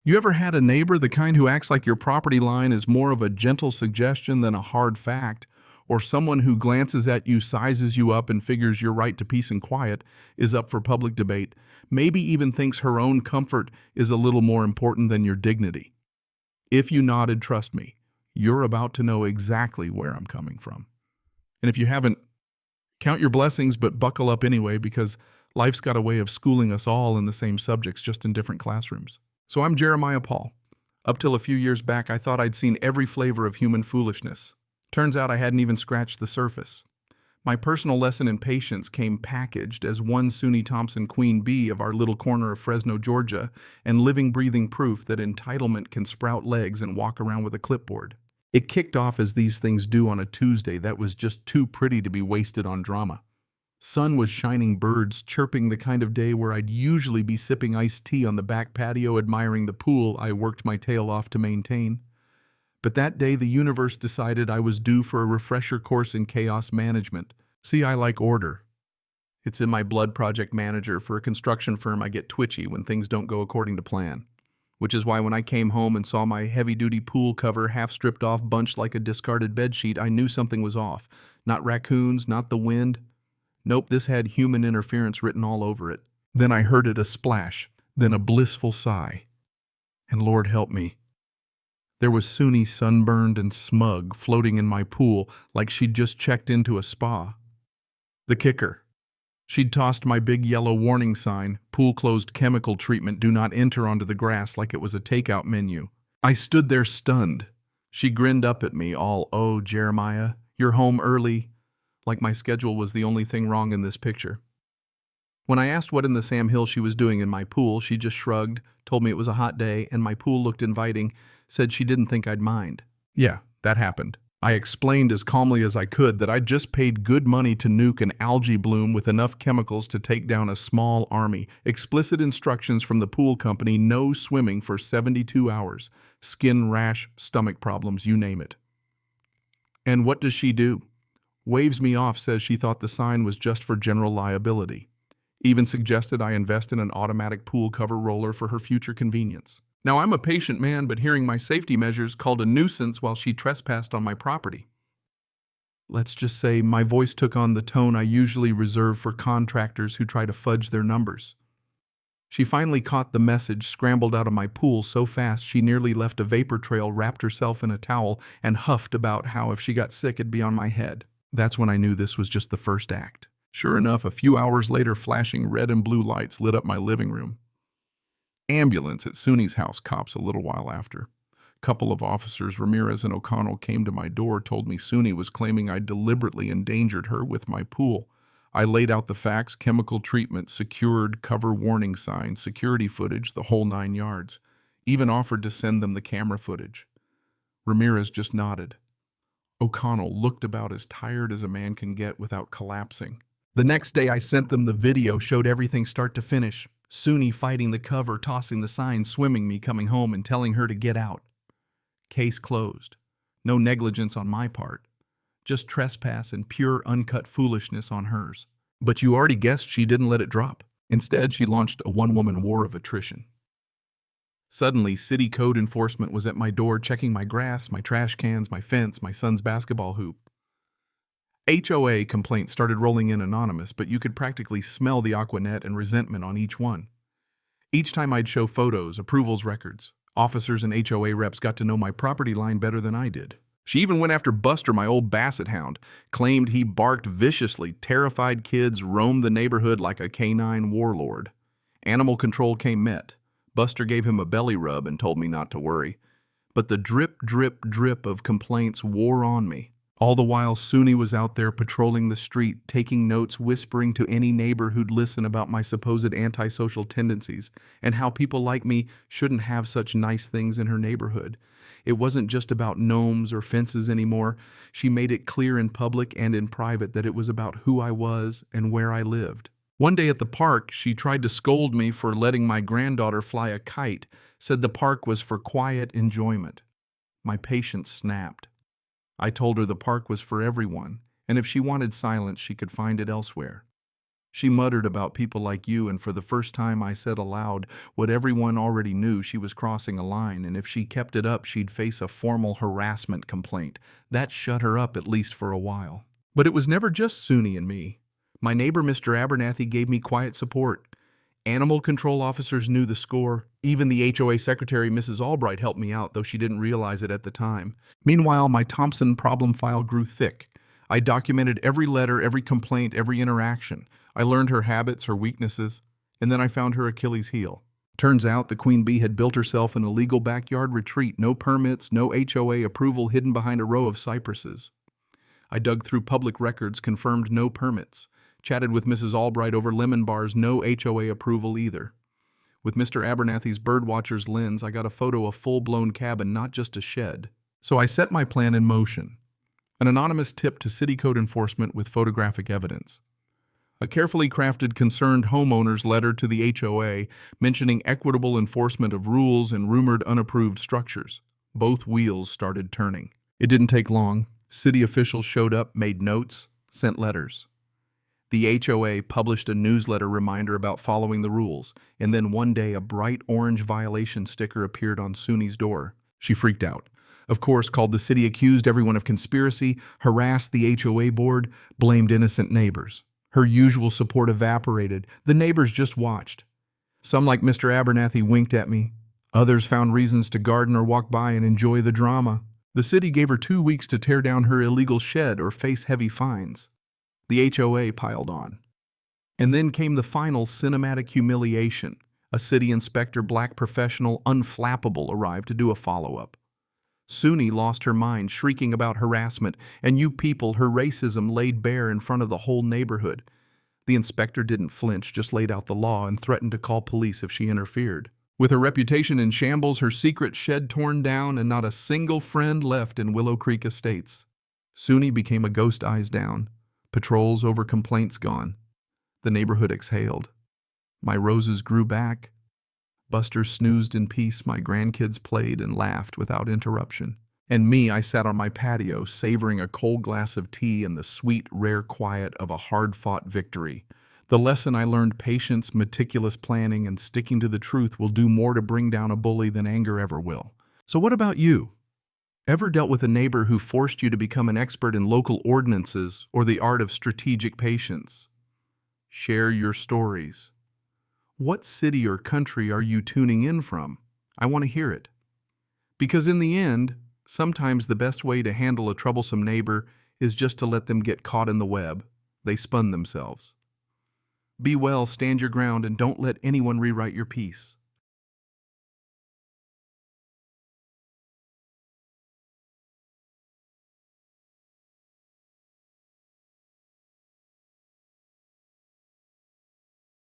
You ever had a neighbor, the kind who acts like your property line is more of a gentle suggestion than a hard fact, or someone who glances at you, sizes you up, and figures your right to peace and quiet is up for public debate, maybe even thinks her own comfort is a little more important than your dignity? If you nodded, trust me, you're about to know exactly where I'm coming from. And if you haven't, count your blessings, but buckle up anyway, because life's got a way of schooling us all in the same subjects, just in different classrooms. So I'm Jeremiah Paul. Up till a few years back, I thought I'd seen every flavor of human foolishness. Turns out I hadn't even scratched the surface. My personal lesson in patience came packaged as one SUNY Thompson Queen Bee of our little corner of Fresno, Georgia, and living, breathing proof that entitlement can sprout legs and walk around with a clipboard. It kicked off as these things do on a Tuesday that was just too pretty to be wasted on drama. Sun was shining, birds chirping, the kind of day where I'd usually be sipping iced tea on the back patio admiring the pool I worked my tail off to maintain. But that day the universe decided I was due for a refresher course in chaos management. See, I like order. It's in my blood. Project manager for a construction firm, I get twitchy when things don't go according to plan. Which is why when I came home and saw my heavy-duty pool cover half stripped off, bunched like a discarded bedsheet, I knew something was off. Not raccoons, not the wind. Nope, this had human interference written all over it. Then I heard it, a splash, then a blissful sigh. And Lord help me, there was Suni, sunburned and smug, floating in my pool like she'd just checked into a spa. The kicker: she'd tossed my big yellow warning sign, pool closed, chemical treatment, do not enter, onto the grass like it was a takeout menu. I stood there stunned. She grinned up at me, all, "Oh, Jeremiah, you're home early," like my schedule was the only thing wrong in this picture. When I asked what in the Sam Hill she was doing in my pool, she just shrugged, told me it was a hot day and my pool looked inviting, said she didn't think I'd mind. Yeah, that happened. I explained as calmly as I could that I'd just paid good money to nuke an algae bloom with enough chemicals to take down a small army. Explicit instructions from the pool company: no swimming for 72 hours. Skin rash, stomach problems, you name it. And what does she do? Waves me off, says she thought the sign was just for general liability. Even suggested I invest in an automatic pool cover roller for her future convenience. Now, I'm a patient man, but hearing my safety measures called a nuisance while she trespassed on my property. Let's just say my voice took on the tone I usually reserve for contractors who try to fudge their numbers. She finally caught the message, scrambled out of my pool so fast she nearly left a vapor trail, wrapped herself in a towel, and huffed about how if she got sick it'd be on my head. That's when I knew this was just the first act. Sure enough, a few hours later, flashing red and blue lights lit up my living room. Ambulance at SUNY's house, cops a little while after. Couple of officers, Ramirez and O'Connell, came to my door, told me SUNY was claiming I deliberately endangered her with my pool. I laid out the facts: chemical treatment, secured, cover warning sign, security footage, the whole 9 yards. Even offered to send them the camera footage. Ramirez just nodded. O'Connell looked about as tired as a man can get without collapsing. The next day I sent them the video, showed everything start to finish. SUNY fighting the cover, tossing the sign, swimming me, coming home and telling her to get out. Case closed. No negligence on my part. Just trespass and pure uncut foolishness on hers. But you already guessed she didn't let it drop. Instead, she launched a one-woman war of attrition. Suddenly, city code enforcement was at my door, checking my grass, my trash cans, my fence, my son's basketball hoop. HOA complaints started rolling in anonymous, but you could practically smell the Aquanet and resentment on each one. Each time I'd show photos, approvals, records, officers and HOA reps got to know my property line better than I did. She even went after Buster, my old basset hound, claimed he barked viciously, terrified kids, roamed the neighborhood like a canine warlord. Animal control came met. Buster gave him a belly rub and told me not to worry. But the drip, drip, drip of complaints wore on me. All the while, SUNY was out there patrolling the street, taking notes, whispering to any neighbor who'd listen about my supposed antisocial tendencies and how people like me shouldn't have such nice things in her neighborhood. It wasn't just about gnomes or fences anymore. She made it clear in public and in private that it was about who I was and where I lived. One day at the park, she tried to scold me for letting my granddaughter fly a kite, said the park was for quiet enjoyment. My patience snapped. I told her the park was for everyone, and if she wanted silence, she could find it elsewhere. She muttered about people like you, and for the first time I said aloud what everyone already knew: she was crossing a line, and if she kept it up, she'd face a formal harassment complaint. That shut her up, at least for a while. But it was never just Suni and me. My neighbor, Mr. Abernathy, gave me quiet support. Animal control officers knew the score. Even the HOA secretary, Mrs. Albright, helped me out, though she didn't realize it at the time. Meanwhile, my Thompson problem file grew thick. I documented every letter, every complaint, every interaction. I learned her habits, her weaknesses, and then I found her Achilles heel. Turns out the queen bee had built herself an illegal backyard retreat. No permits, no HOA approval, hidden behind a row of cypresses. I dug through public records, confirmed no permits. Chatted with Mrs. Albright over lemon bars, no HOA approval either. With Mr. Abernathy's birdwatcher's lens, I got a photo of a full-blown cabin, not just a shed. So I set my plan in motion. An anonymous tip to city code enforcement with photographic evidence. A carefully crafted concerned homeowner's letter to the HOA mentioning equitable enforcement of rules and rumored unapproved structures. Both wheels started turning. It didn't take long. City officials showed up, made notes, sent letters. The HOA published a newsletter reminder about following the rules, and then one day a bright orange violation sticker appeared on Suni's door. She freaked out. Of course, called the city, accused everyone of conspiracy, harassed the HOA board, blamed innocent neighbors. Her usual support evaporated. The neighbors just watched. Some, like Mr. Abernathy, winked at me. Others found reasons to garden or walk by and enjoy the drama. The city gave her 2 weeks to tear down her illegal shed or face heavy fines. The HOA piled on. And then came the final cinematic humiliation. A city inspector, black professional, unflappable, arrived to do a follow-up. Suni lost her mind, shrieking about harassment, and you people, her racism laid bare in front of the whole neighborhood. The inspector didn't flinch, just laid out the law and threatened to call police if she interfered. With her reputation in shambles, her secret shed torn down, and not a single friend left in Willow Creek Estates, Suni became a ghost, eyes down. Patrols over, complaints gone. The neighborhood exhaled. My roses grew back. Buster snoozed in peace. My grandkids played and laughed without interruption. And me, I sat on my patio, savoring a cold glass of tea and the sweet, rare quiet of a hard-fought victory. The lesson I learned: patience, meticulous planning, and sticking to the truth will do more to bring down a bully than anger ever will. So what about you? Ever dealt with a neighbor who forced you to become an expert in local ordinances or the art of strategic patience? Share your stories. What city or country are you tuning in from? I want to hear it. Because in the end, sometimes the best way to handle a troublesome neighbor is just to let them get caught in the web they spun themselves. Be well, stand your ground, and don't let anyone rewrite your peace.